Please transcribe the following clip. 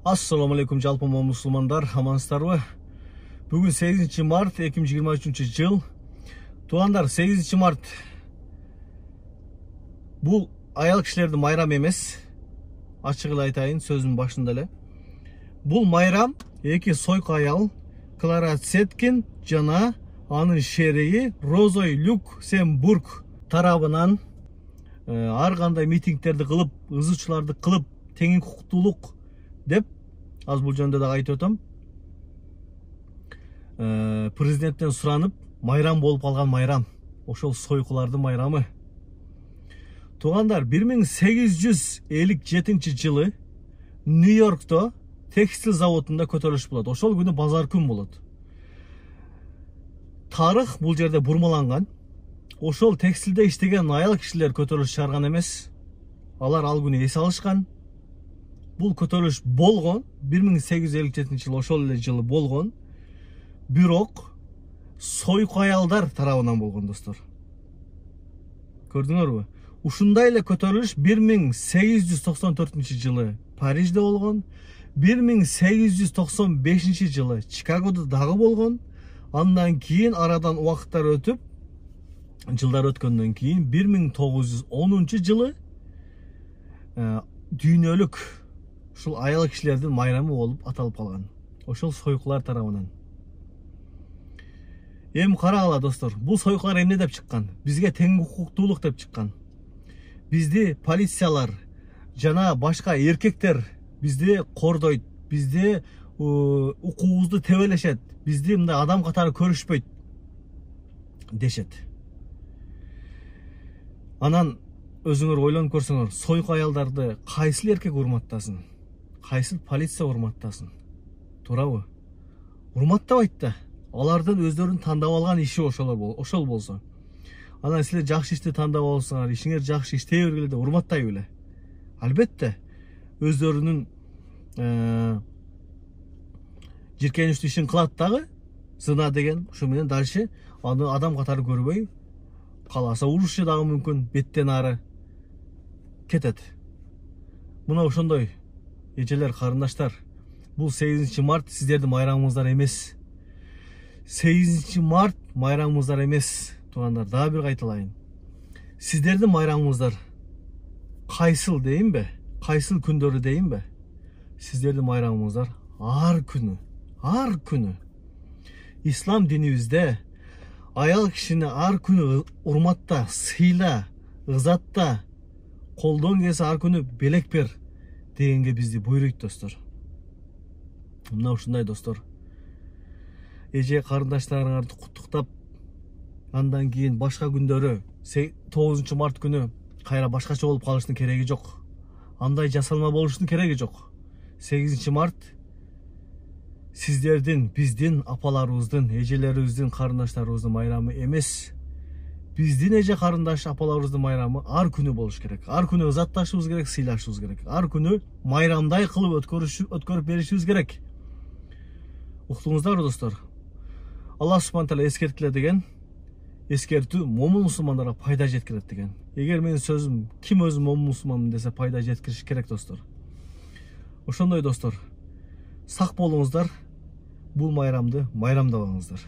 Assalamu alaikum жалпы мұсылмандар, амансыздарбы? Бүгін 8 март 2023 жыл. Туғандар, 8 март бұл аял кішілерді майрам емес. Ашығылы айтайын сөздің башында эле. Бұл майрам эки сойка аял Клара Цеткин жана анын шериги Розой Люксембург тарабынан ар кандай митингтерди кылып, ызычыларды кылып, теңин кукуктуулук деп аз бул жөнүндө да айтып өтөм. Президенттен суранып, майрам болуп калган майрам. Ошол сойкулардын майрамы. Туугандар, 1857 жылы Нью-Йоркто текстил заводунда көтөрүлүш болот. Ошол күнү базар күн болот. Тарых бул жерде бурмаланган. Ошол текстилде иштеген аял кишилер көтөрүлүш чыгарган эмес. Алар ал күнү эс алышкан. Бул көтөрүлүш болгон, 1857 жыл ошол эле жылы болгон. Бирок сойку аялдар тарабынан болгон, достор. Көрдүңөрбү? Ушундай эле көтөрүлүш 1894 жылы Парижде болгон, 1895 жылы Чикагодо дагы болгон. Андан кийин арадан убакыттар өтүп, жылдар өткөндөн кийин 1910 жылы дүйнөлүк ушул аял кишилердин майрамы болуп аталып калган. Ошол сойкулар тарабынан. Эми карагыла, достор. Бул сойкулар эмне деп чыккан? Бизге тең укуктуулук деп чыккан. Бизди полициялар жана башка эркектер бизди кордойт, бизди укугубузду тебелешет, бизди мындай адам катары көрүшпөйт дешет. Анан өзүңөр ойлонуп көрсөңөр, сойку аялдарды кайсыл эркек урматтасын? Кайсыл полиция урматтасын? Туурабы? Урматтабайт да. Алардын өздөрүнүн тандап алган иши ошол болсо. Анан силер жакшы ишти тандап алсаңар, ишиңер жакшы иштей бергиле деп урматтай беле? Албетте, өздөрүнүн жиркеничтүү ишин кылат дагы, зына деген, ушу менен дальше аны адам катары көрбөй, каласа урушу дагы мүмкүн, беттен ары кетет. Мына ошондой эжелер, карындаштар, бул 8 март сиздердин майрамыңыздар эмес. 8 март майрамыңыздар эмес. Туугандар, дагы бир кайталайын. Сиздердин майрамыңыздар кайсыл дейинбе? Кайсыл күндөрү дейинбе? Сиздердин майрамыңыздар ар күнү. Ислам динибизде аял кишини ар күнү урматта, сыйла, ызатта, колдон келсе ар күнү белек бер дегенге бизди буйруйт, достор. Мына ушундай, достор. Эже карындаштарыңарды куттуктап, андан кийин башка күндөрү 9 март күнү кайра башкача болуп калыштын кереги жок. Андай жасалма болуштун кереги жок. 8 март сиздердин, биздин апаларыбыздын, эжелерибиздин, карындаштарыбыздын майрамы эмес. Биздин эже карындаш апаларыбыздын майрамы ар күнү болуш керек. Ар күнү ызатташыбыз керек, сыйлашыбыз керек. Ар күнү майрамдай кылып өткөрүп беришибиз керек. Уктуңуздарбы, достор? Алла субхана таала эскерткиле деген эскертүү момун мусулмандарга пайда жеткирет деген. Эгер менин сөзүм ким өзү момун мусулманмын десе пайда жеткириш керек, достор. Ошондой, достор. Сак болуңуздар. Бул майрамды майрамдабаңыздар.